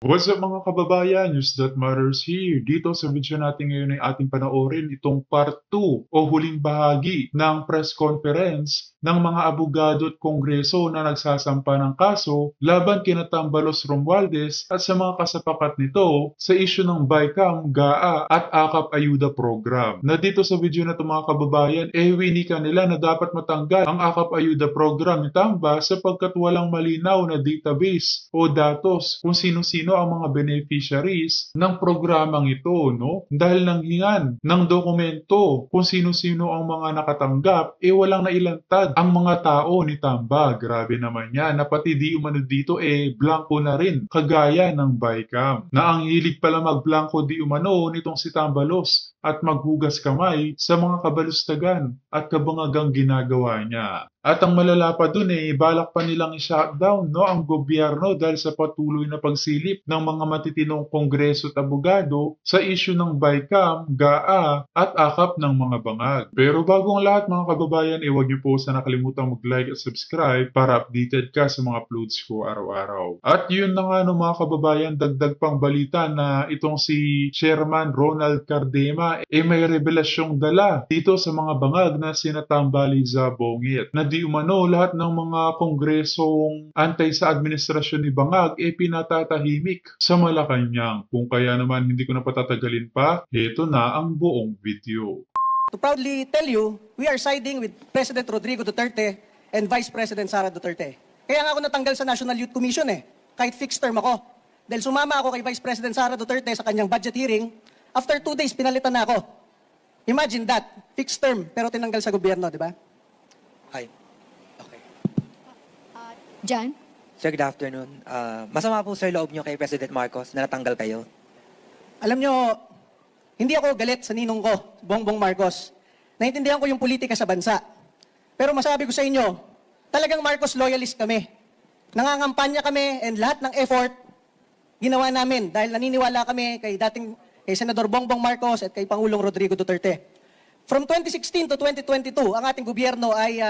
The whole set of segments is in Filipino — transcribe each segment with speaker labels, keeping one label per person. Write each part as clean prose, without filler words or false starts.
Speaker 1: What's up mga kababayan? News that matters here. Dito sa video natin ngayon ay ating panoorin itong part 2 o huling bahagi ng press conference ng mga abogado at kongreso na nagsasampa ng kaso laban kina Tambalos Romualdez at sa mga kasapakat nito sa isyu ng BICAM, GAA at AKAP Ayuda Program. Na dito sa video na ito mga kababayan, winikan nila na dapat matanggal ang AKAP Ayuda Program ni Tamba sapagkat walang malinaw na database o datos kung sino-sino ang mga beneficiaries ng programang ito, no? Dahil nanghingan ng dokumento kung sino-sino ang mga nakatanggap, walang nailantad ang mga tao ni Tamba. Grabe naman yan, na pati di umano dito blanco na rin, kagaya ng BICAM. Na ang hilig pala magblanco di umano nitong si Tambalos at maghugas kamay sa mga kabalustagan at kabangagang ginagawa niya. At ang malala pa dun balak pa nilang i-shutdown ang gobyerno dahil sa patuloy na pagsilip ng mga matitinong kongreso at abogado sa isyu ng BICAM, GAA at AKAP ng mga bangag. Pero bago ang lahat mga kababayan, huwag niyo po sana kalimutang mag-like at subscribe para updated ka sa mga uploads ko araw-araw. At yun na nga mga kababayan, dagdag pang balita na itong si Chairman Ronald Cardema may revelasyong dala dito sa mga bangag na sinatambali sa Bongit na di umano lahat ng mga kongresong antay sa administrasyon ni Bangag pinatatahimik sa Malacanang. Kung kaya naman hindi ko na patatagalin pa, heto na ang buong video.
Speaker 2: To proudly tell you, we are siding with President Rodrigo Duterte and Vice President Sara Duterte. Kaya nga ako natanggal sa National Youth Commission kahit fixed term ako. Dahil sumama ako kay Vice President Sara Duterte sa kanyang budget hearing, after 2 days pinalitan na ako. Imagine that, fixed term pero tinanggal sa gobyerno, di ba?
Speaker 3: Hi. Okay.
Speaker 4: John?
Speaker 3: Sir, good afternoon. Masama po sir loob nyo kay President Marcos na natanggal kayo.
Speaker 2: Alam nyo, hindi ako galit sa ninong ko, Bongbong Marcos. Naintindihan ko yung politika sa bansa. Pero masabi ko sa inyo, talagang Marcos loyalist kami. Nangangampanya kami and lahat ng effort ginawa namin dahil naniniwala kami kay Senador Bongbong Marcos at kay Pangulong Rodrigo Duterte. From 2016 to 2022, ang ating gobyerno ay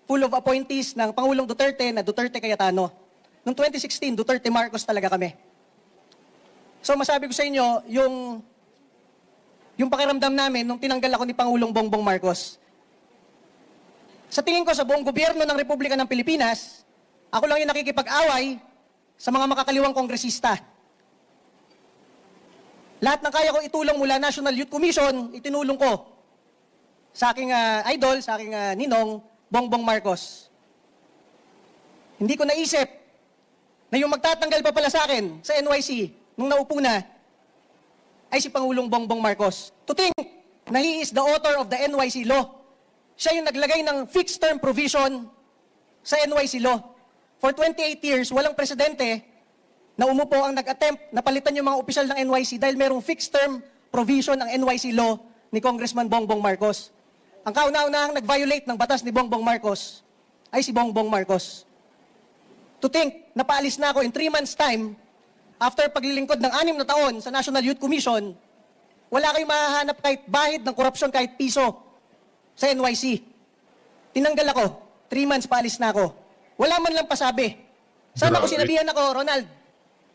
Speaker 2: full of appointees ng Pangulong Duterte na Duterte Cayetano. Noong 2016, Duterte Marcos talaga kami. So masabi ko sa inyo, yung pakiramdam namin nung tinanggal ako ni Pangulong Bongbong Marcos. Sa tingin ko sa buong gobyerno ng Republika ng Pilipinas, ako lang yung nakikipag-away sa mga makakaliwang kongresista. Lahat ng kaya ko itulong mula National Youth Commission, itinulong ko sa aking idol, sa aking ninong, Bongbong Marcos. Hindi ko naisip na yung magtatanggal pa pala sa akin sa NYC nung naupo na ay si Pangulong Bongbong Marcos. To think na he is the author of the NYC law. Siya yung naglagay ng fixed term provision sa NYC law. For 28 years, walang presidente na umupo ang nag-attempt na palitan yung mga opisyal ng NYC dahil merong fixed term provision ang NYC law ni Congressman Bongbong Marcos. Ang kauna-unahang nag-violate ng batas ni Bongbong Marcos ay si Bongbong Marcos. To think, napaalis na ako in 3 months' time, after paglilingkod ng 6 na taon sa National Youth Commission, wala kayong mahahanap kahit bahid ng korupsyon kahit piso sa NYC. Tinanggal ako, 3 months paalis na ako. Wala man lang pasabi. Sana ko sinabihan ako, Ronald,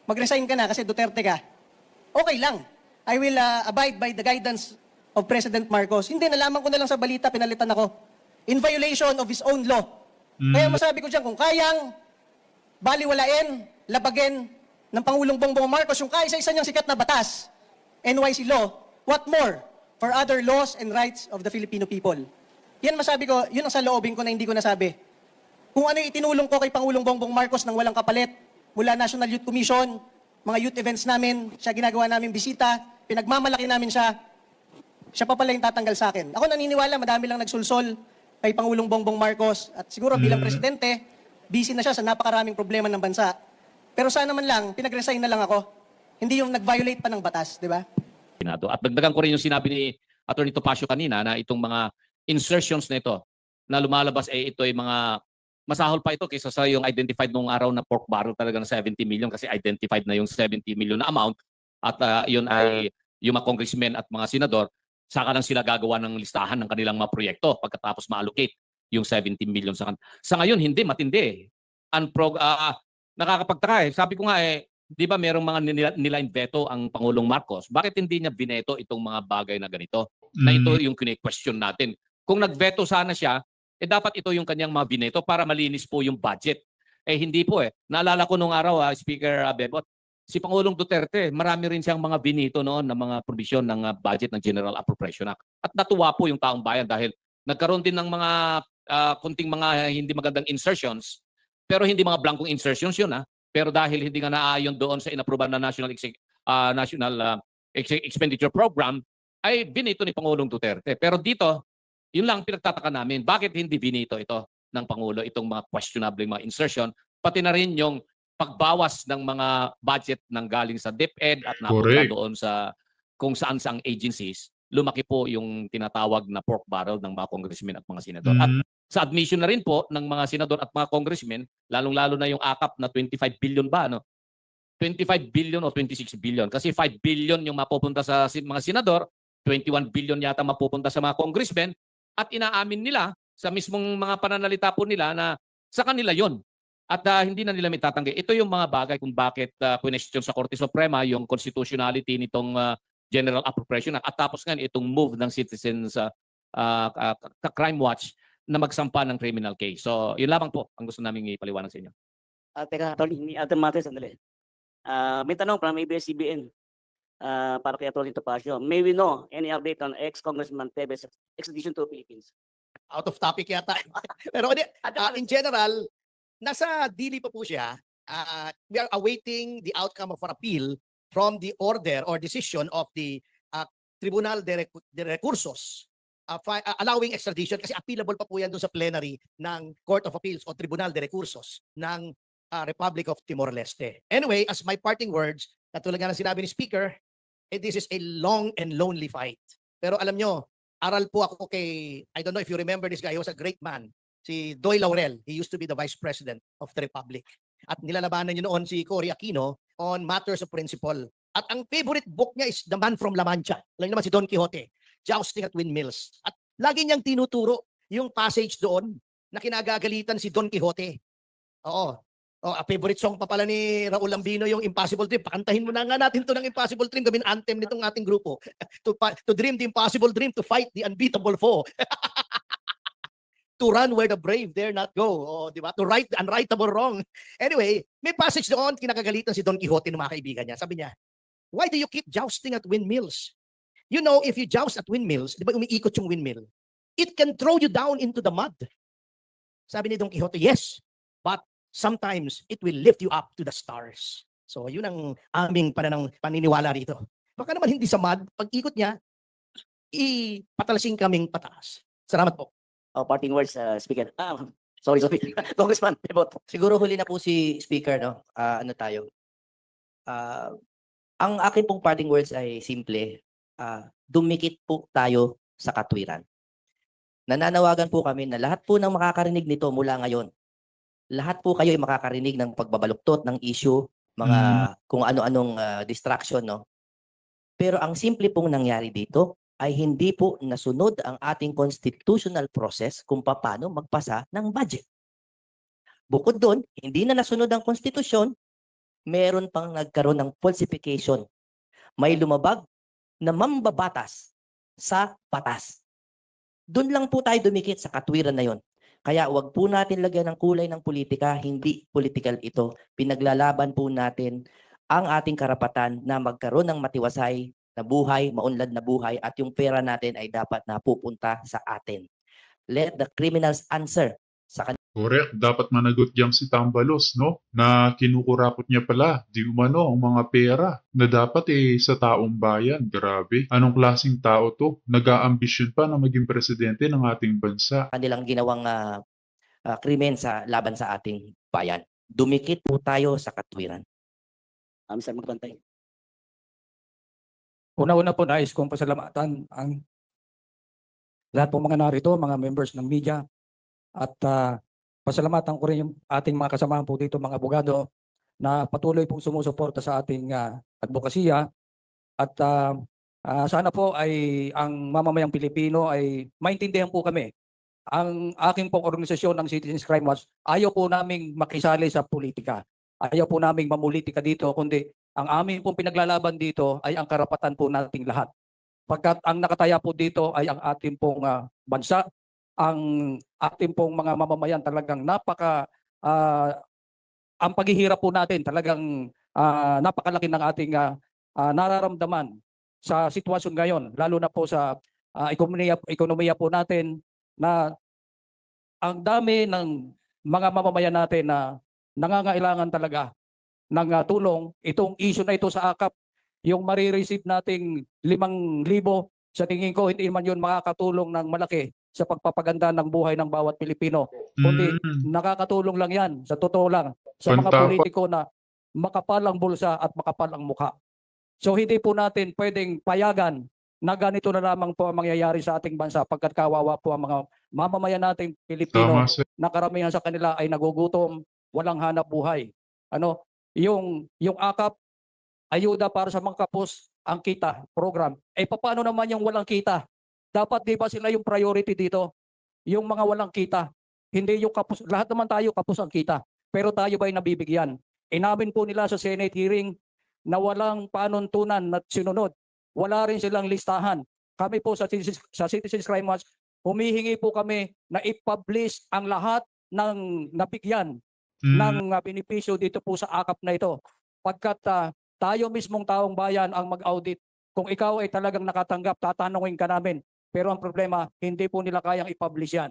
Speaker 2: mag-resign ka na kasi Duterte ka. Okay lang. I will abide by the guidance of President Marcos. Hindi, nalaman ko na lang sa balita, pinalitan ako. In violation of his own law. Kaya masabi ko dyan, kung kayang baliwalain, labagin ng Pangulong Bongbong Marcos, yung kaisa-isa niyang sikat na batas, NYC law, what more for other laws and rights of the Filipino people? Yan masabi ko, yun ang sa loobin ko na hindi ko nasabi. Kung ano yung itinulong ko kay Pangulong Bongbong Marcos nang walang kapalit, mula National Youth Commission, mga youth events namin, siya ginagawa namin bisita, pinagmamalaki namin siya, siya pa pala yung tatanggal sa akin. Ako naniniwala, madami lang nagsulsol kay Pangulong Bongbong Marcos at siguro bilang presidente, busy na siya sa napakaraming problema ng bansa. Pero sana man lang, pinag-resign na lang ako. Hindi yung nag-violate pa ng batas, di ba?
Speaker 5: At dagdagan ko rin yung sinabi ni Atty. Topacio kanina na itong mga insertions na ito na lumalabas ito ay mga masahol pa ito kaysa sa yung identified nung araw na pork barrel talaga na 70 million kasi identified na yung 70 million na amount at yun ay yung mga congressmen at mga senador saka lang sila gagawa ng listahan ng kanilang mga proyekto pagkatapos ma-allocate yung 70 million sa ngayon hindi matindi. Nakakapagtaka Sabi ko nga Di ba merong mga nilain veto ang Pangulong Marcos? Bakit hindi niya bineto itong mga bagay na ganito? Na ito yung kine-question natin. Kung nagveto sana siya, dapat ito yung kanyang mga bineto para malinis po yung budget. Hindi po eh. Naalala ko nung araw, Speaker Bebot, si Pangulong Duterte, marami rin siyang mga binito noon na mga provision ng budget ng General Appropriation Act. At natuwa po yung taong bayan dahil nagkaroon din ng mga kunting mga hindi magandang insertions, pero hindi mga blankong insertions yun Pero dahil hindi nga naayon doon sa inapruban na National Expenditure Program, ay binito ni Pangulong Duterte. Pero dito, yun lang pinagtataka namin. Bakit hindi binito ito ng Pangulo, itong mga questionable mga insertion, pati na rin yung pagbawas ng mga budget ng galing sa DepEd at napunta doon sa kung saan-saang agencies, lumaki po yung tinatawag na pork barrel ng mga congressmen at mga senador. At sa admission na rin po ng mga senador at mga congressmen, lalong-lalo na yung akap na 25 billion ba, 25 billion o 26 billion. Kasi 5 billion yung mapupunta sa mga senador, 21 billion yata mapupunta sa mga congressmen, at inaamin nila sa mismong mga pananalita po nila na sa kanila yon. At hindi na nila mitatanggi. Ito yung mga bagay kung bakit question sa Korte Suprema yung constitutionality nitong General Appropriation Act. At tapos nga itong move ng Citizens Crime Watch na magsampa ng criminal case. So, yun lamang po ang gusto namin ipaliwanag sa inyo.
Speaker 6: Teka, Atty. Other matters, sandali. May tanong from ABS-CBN para kay Atty. Topacio. May we know any update on ex-Congressman Teves extradition to Philippines?
Speaker 7: Out of topic yata. Pero in general, nasa dili pa po siya. We are awaiting the outcome of our appeal from the order or decision of the Tribunal de Recursos allowing extradition kasi appealable pa po yan doon sa plenary ng Court of Appeals o Tribunal de Recursos ng Republic of Timor-Leste. Anyway, as my parting words, katulad nga ng sinabi ni Speaker, this is a long and lonely fight. Pero alam nyo, aral po ako kay, I don't know if you remember this guy, he was a great man, si Doy Laurel. He used to be the Vice President of the Republic. At nilalabanan niyo noon si Cory Aquino on matters of principle. At ang favorite book niya is The Man from La Mancha. Alam naman si Don Quixote, Jousting at Windmills. At lagi niyang tinuturo yung passage doon na kinagagalitan si Don Quixote. Oo. A favorite song pa pala ni Raul Lambino yung Impossible Dream. Pakantahin mo na nga natin to ng Impossible Dream. Gawin anthem nitong ating grupo. To dream the impossible dream, to fight the unbeatable foe. To run where the brave dare not go. Di ba? To right the unrightable wrong. Anyway, may passage doon, kinakagalitan si Don Quixote ng mga kaibigan niya. Sabi niya, why do you keep jousting at windmills? You know, if you joust at windmills, di ba umiikot yung windmill? It can throw you down into the mud. Sabi ni Don Quixote, yes, but sometimes it will lift you up to the stars. So, yun ang aming paniniwala rito. Baka naman hindi sa mud, pag ikot niya, ipatalasing kaming pataas. Salamat po.
Speaker 6: Parting words, Speaker. Sorry. Congressman, Bebot.
Speaker 8: Siguro huli na po si Speaker, no? Ang akin pong parting words ay simple. Dumikit po tayo sa katwiran. Nananawagan po kami na lahat po ng makakarinig nito mula ngayon, lahat po kayo ay makakarinig ng pagbabaluktot ng issue, mga kung ano-anong distraction, no? Pero ang simple pong nangyari dito ay hindi po nasunod ang ating constitutional process kung paano magpasa ng budget. Bukod doon, hindi na nasunod ang konstitusyon, meron pang nagkaroon ng falsification. May lumabag na mambabatas sa batas. Doon lang po tayo dumikit sa katwiran na yon. Kaya wag po natin lagyan ng kulay ng politika, hindi political ito. Pinaglalaban po natin ang ating karapatan na magkaroon ng matiwasay na buhay, maunlad na buhay, at yung pera natin ay dapat napupunta sa atin. Let the criminals answer sa kanila.
Speaker 1: Correct. Dapat managot diyang si Tambalos, no? Na kinukurakot niya pala, di umano, ang mga pera na dapat sa taong bayan. Grabe. Anong klaseng tao to? Nag-aambisyon pa na maging presidente ng ating bansa.
Speaker 8: Kanilang ginawang krimen sa laban sa ating bayan. Dumikit po tayo sa katwiran.
Speaker 6: Sir, magpantay.
Speaker 9: Una-una po nais kong pasalamatan ang lahat po mga narito, mga members ng media, at pasalamatan ko rin yung ating mga kasamahan po dito, mga abogado, na patuloy pong sumusuporta sa ating advokasya. At sana po ay ang mamamayang Pilipino ay maintindihan po kami. Ang aking pong organisasyon ng Citizens Crime Watch, ayaw po naming makisali sa politika. Ayaw po naming mamulitika dito, kundi ang amin pong pinaglalaban dito ay ang karapatan po nating lahat. Pagkat ang nakataya po dito ay ang ating pong bansa, ang ating pong mga mamamayan talagang ang paghihirap po natin talagang napakalaki ng ating nararamdaman sa sitwasyon ngayon, lalo na po sa ekonomiya po natin na ang dami ng mga mamamayan natin na nangangailangan talaga ng tulong. Itong issue na ito sa AKAP, yung marireceive nating 5,000, sa tingin ko hindi man yun makakatulong ng malaki sa pagpapaganda ng buhay ng bawat Pilipino. Kundi nakakatulong lang yan, sa totoo lang, sa mga
Speaker 1: Pantapa.
Speaker 9: politiko na makapal ang bulsa at makapal ang mukha. So hindi po natin pwedeng payagan na ganito na lamang po ang mangyayari sa ating bansa pagkat kawawa po ang mga mamamayan nating Pilipino
Speaker 1: Tama, sir.
Speaker 9: na karamihan sa kanila ay nagugutom, walang hanap buhay. Yung AKAP, ayuda para sa mga kapos, ang kita program. Paano naman yung walang kita? Dapat di ba sila yung priority dito? Yung mga walang kita. Hindi yung kapos. Lahat naman tayo kapos ang kita. Pero tayo ba'y nabibigyan? Inamin po nila sa Senate hearing na walang panuntunan na sinunod. Wala rin silang listahan. Kami po sa Citizens Crime Watch, humihingi po kami na i-publish ang lahat ng nabigyan ng benepisyo dito po sa AKAP na ito. Pagkat tayo mismong taong bayan ang mag-audit. Kung ikaw ay talagang nakatanggap, tatanungin ka namin. Pero ang problema, hindi po nila kayang i-publish yan.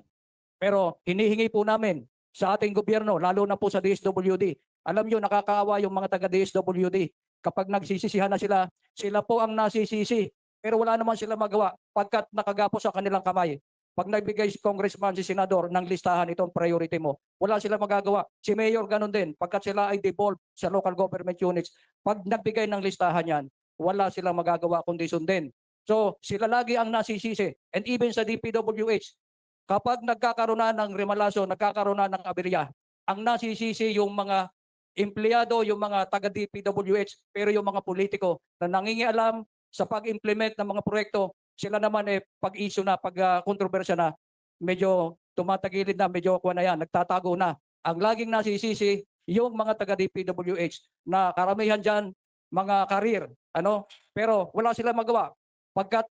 Speaker 9: Pero hinihingi po namin sa ating gobyerno, lalo na po sa DSWD. Alam nyo, nakakaawa yung mga taga-DSWD. Kapag nagsisisihan na sila, sila po ang nasisisi. Pero wala naman sila magawa pagkat nakagapos sa kanilang kamay. Pag nagbigay si congressman, si senador ng listahan, itong priority mo, wala sila magagawa. Si mayor ganun din. Pagkat sila ay devolved sa local government units, pag nagbigay ng listahan yan, wala silang magagawa kundi sundin. So sila lagi ang nasisisi. And even sa DPWH, kapag nagkakaroon na ng remalaso, nagkakaroon na ng aberya, ang nasisisi yung mga empleyado, yung mga taga-DPWH, pero yung mga politiko na nangingialam sa pag-implement ng mga proyekto, sila naman pag-issue na, pag-kontrobersya na, medyo tumatagilid na, medyo kuha na yan, nagtatago na. Ang laging nasisisi, yung mga taga-DPWH na karamihan dyan, mga karir, pero wala sila magawa. Pagkat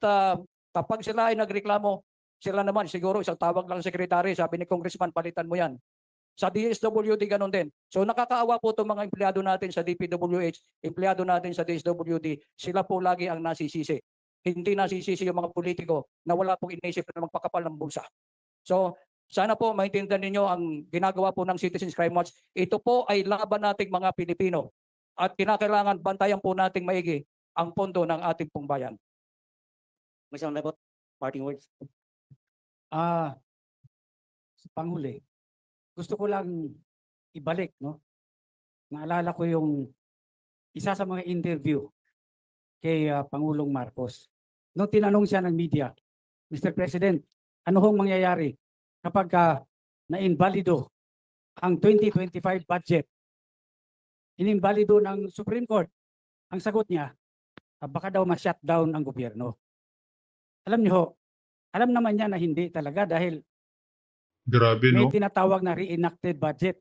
Speaker 9: kapag sila ay nagreklamo, sila naman siguro isang tawag lang sekretary, sabi ni Congressman, palitan mo yan. Sa DSWD ganun din. So nakakaawa po itong mga empleyado natin sa DPWH, empleyado natin sa DSWD, sila po lagi ang nasisisi. Hindi nasisisi yung mga politiko na wala pong inisip na magpakapal ng bulsa. So sana po maintindihan ninyo ang ginagawa po ng Citizens Crime Watch. Ito po ay laban nating mga Pilipino at kinakailangan bantayan po nating maigi ang pondo ng ating pong bayan.
Speaker 6: May isang labot, parting words.
Speaker 9: Sa panghuli, gusto ko lang ibalik, naalala ko yung isa sa mga interview kay Pangulong Marcos. Nung tinanong siya ng media, Mr. President, ano hong mangyayari kapag na-invalido ang 2025 budget? Inimbalido ng Supreme Court. Ang sagot niya, baka daw ma-shutdown ang gobyerno. Alam niyo, alam naman niya na hindi talaga dahil
Speaker 1: Grabe,
Speaker 9: may
Speaker 1: no?
Speaker 9: tinatawag na reenacted budget.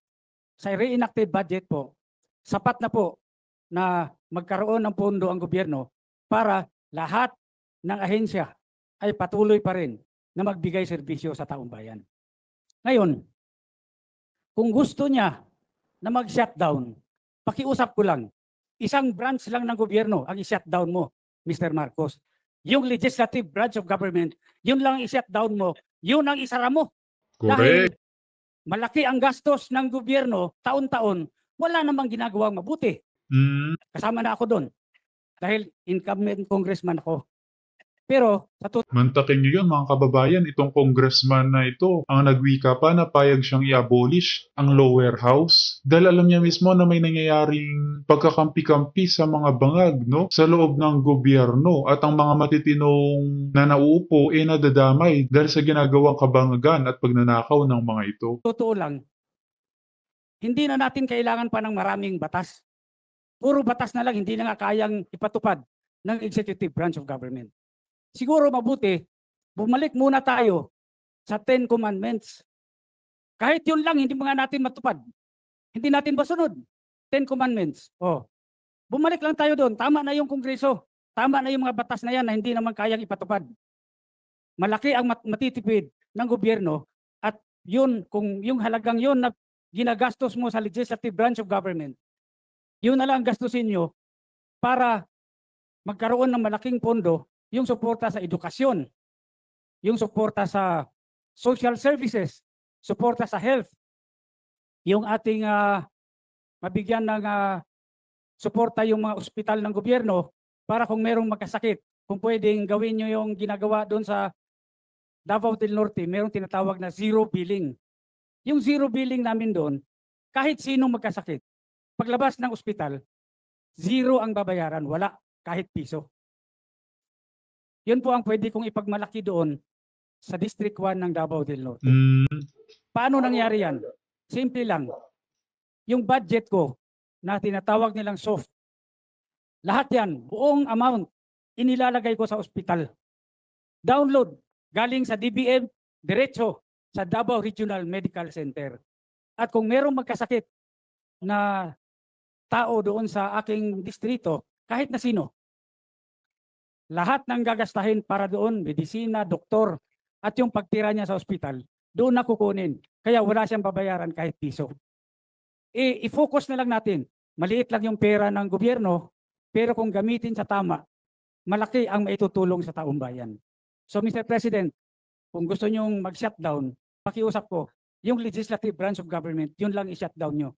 Speaker 9: Sa reenacted budget po, sapat na po na magkaroon ng pondo ang gobyerno para lahat ng ahensya ay patuloy pa rin na magbigay serbisyo sa taong bayan. Ngayon, kung gusto niya na mag-shutdown, pakiusap ko lang, isang branch lang ng gobyerno ang i-shutdown mo, Mr. Marcos. Yung legislative branch of government, yun lang i-shutdown mo, yun ang isara mo. Dahil
Speaker 1: Correct.
Speaker 9: malaki ang gastos ng gobyerno taon-taon, wala namang ginagawang mabuti. Kasama na ako doon. Dahil incumbent congressman ako. Pero sa
Speaker 1: Mantakin nyo yun, mga kababayan, itong congressman na ito, ang nagwika pa na payag siyang i-abolish ang lower house. Dahil alam niya mismo na may nangyayaring pagkakampi-kampi sa mga bangag, sa loob ng gobyerno. At ang mga matitinong na nauupo, nadadamay dahil sa ginagawang kabangagan at pagnanakaw ng mga ito.
Speaker 9: totoo lang, hindi na natin kailangan pa ng maraming batas. Puro batas na lang, hindi na nga kayang ipatupad ng executive branch of government. Siguro mabuti, bumalik muna tayo sa 10 Commandments. Kahit yun lang, hindi mga natin matupad. Hindi natin masunod. Ten Commandments. Oh. Bumalik lang tayo doon. Tama na yung Kongreso. Tama na yung mga batas na yan na hindi naman kayang ipatupad. Malaki ang matitipid ng gobyerno at yun, kung yung halagang yun na ginagastos mo sa legislative branch of government, yun na lang gastusin nyo para magkaroon ng malaking pondo yung suporta sa edukasyon, yung suporta sa social services, suporta sa health, yung ating mabigyan ng suporta yung mga ospital ng gobyerno para kung merong magkasakit, kung pwedeng gawin nyo yung ginagawa doon sa Davao del Norte, merong tinatawag na zero billing. Yung zero billing namin doon, kahit sino magkasakit, paglabas ng ospital, zero ang babayaran, wala kahit piso. Yun po ang pwede kong ipagmalaki doon sa District 1 ng Davao del Norte. Paano nangyari yan? Simple lang. Yung budget ko na tinatawag nilang soft, lahat yan, buong amount, inilalagay ko sa ospital. Download, galing sa DBM, diretso sa Davao Regional Medical Center. At kung merong magkasakit na tao doon sa aking distrito, kahit na sino, lahat ng gagastahin para doon, medisina, doktor, at yung pagtira niya sa ospital, doon na kukunin. Kaya wala siyang babayaran kahit piso. I-focus na lang natin. Maliit lang yung pera ng gobyerno, pero kung gamitin sa tama, malaki ang maitutulong sa taong bayan. So Mr. President, kung gusto nyong mag-shutdown, pakiusap ko, yung legislative branch of government, yun lang i-shutdown nyo.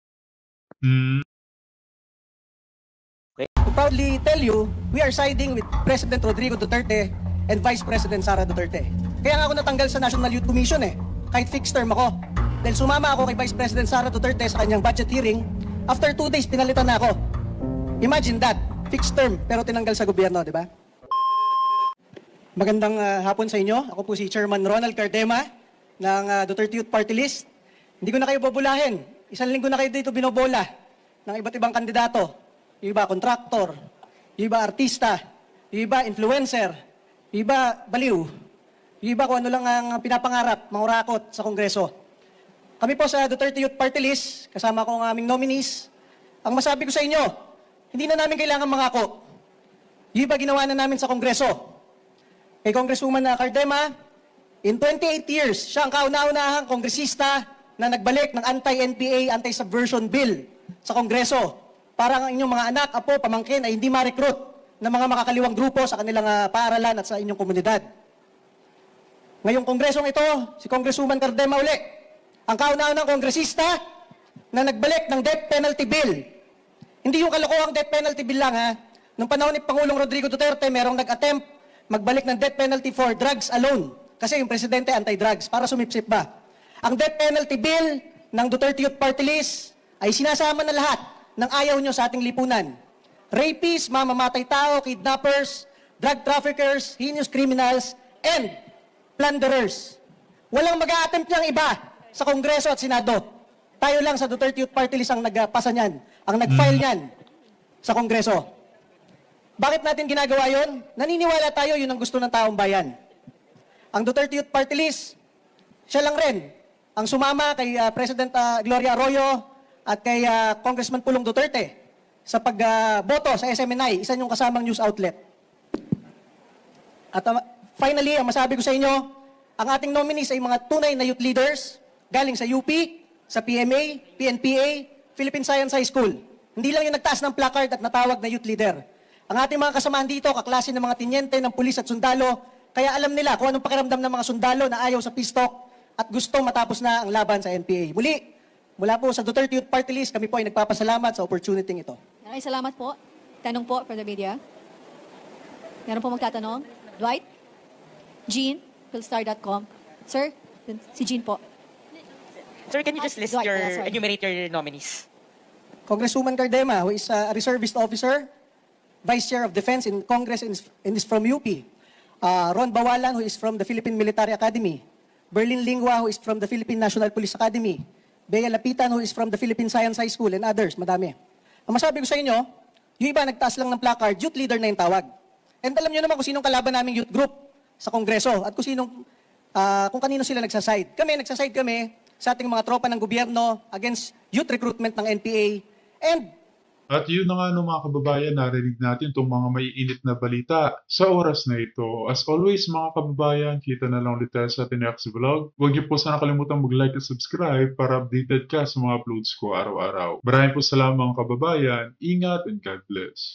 Speaker 2: To proudly tell you, we are siding with President Rodrigo Duterte and Vice President Sara Duterte. Kaya nga ako natanggal sa National Youth Commission kahit fixed term ako. Dahil sumama ako kay Vice President Sara Duterte sa kanyang budget hearing, after 2 days pinalitan na ako. Imagine that, fixed term pero tinanggal sa gobyerno, di ba? Magandang hapon sa inyo. Ako po si Chairman Ronald Cardema ng Duterte Youth Party List. Hindi ko na kayo bobolahin. 1 linggo na kayo dito binobola ng iba't ibang kandidato. Yung iba kontraktor, yung iba artista, yung iba influencer, yung iba baliw, yung iba kung ano lang ang pinapangarap, mangurakot sa Kongreso. Kami po sa Duterte Youth Party List, kasama ko ang aming nominees, ang masabi ko sa inyo, hindi na namin kailangan mangako. Yung iba ginawa na namin sa Kongreso. Kay Congresswoman Cardema, in 28 years, siya ang kauna-unahang kongresista na nagbalik ng anti-NPA, anti-subversion bill sa Kongreso. Para ang inyong mga anak, apo, pamangkin ay hindi ma-recruit ng mga makakaliwang grupo sa kanilang paaralan at sa inyong komunidad. Ngayong kongresong ito, si Congresswoman Cardema uli, ang kauna-unang kongresista na nagbalik ng death penalty bill. Hindi yung kalokohang death penalty bill lang Nung panahon ni Pangulong Rodrigo Duterte, merong nag-attempt magbalik ng death penalty for drugs alone. Kasi yung presidente anti-drugs, para sumipsip ba? Ang death penalty bill ng Duterte Youth Party List ay sinasama na lahat ng ayaw nyo sa ating lipunan. Rapists, mamamatay tao, kidnappers, drug traffickers, heinous criminals, and plunderers. Walang mag-a-attempt niyang iba sa Kongreso at Senado. Tayo lang sa Duterte Youth Party List ang nagpasa niyan, ang nag-file niyan sa Kongreso. Bakit natin ginagawa yon? Naniniwala tayo yun ang gusto ng taong bayan. Ang Duterte Youth Party List, siya lang rin ang sumama kay President Gloria Arroyo at kay Congressman Pulong Duterte sa pagboto sa SMNI, isa niyong kasamang news outlet. At finally, ang masabi ko sa inyo, ang ating nominees ay mga tunay na youth leaders galing sa UP, sa PMA, PNPA, Philippine Science High School. Hindi lang yung nagtaas ng placard at natawag na youth leader. Ang ating mga kasamahan dito, kaklase ng mga tinyente, ng pulis at sundalo, kaya alam nila kung anong pakiramdam ng mga sundalo na ayaw sa pistok at gustong matapos na ang laban sa NPA. Muli, mula po sa Duterte Youth Party List, kami po ay nagpapasalamat sa opportunity ito.
Speaker 4: Maraming salamat po. Tanong po for the media. Meron po magtatanong? Dwight? Jean? Philstar.com. Sir? Si Jean po.
Speaker 10: Sir, can you just list
Speaker 4: Dwight,
Speaker 10: your, enumerate your nominees?
Speaker 2: Congresswoman Cardema, who is a reservist officer, Vice Chair of Defense in Congress and is from UP. Ron Bawalan, who is from the Philippine Military Academy. Berlin Lingua, who is from the Philippine National Police Academy. Bea Lapitan, who is from the Philippine Science High School, and others, madami. Ang masabi ko sa inyo, yung iba nagtaas lang ng placard, youth leader na yung tawag. And alam nyo naman kung sinong kalaban naming youth group sa Kongreso at kung kanino sila nagsaside. Nagsaside kami sa ating mga tropa ng gobyerno against youth recruitment ng NPA and
Speaker 1: At yun na nga no mga kababayan, narinig natin itong mga maiinit na balita sa oras na ito. As always mga kababayan, kita na lang ulit tayo sa ating next vlog. Huwag niyo po sana kalimutan mag-like at subscribe para updated ka sa mga uploads ko araw-araw. Maraming po salamat mga kababayan, ingat and God bless.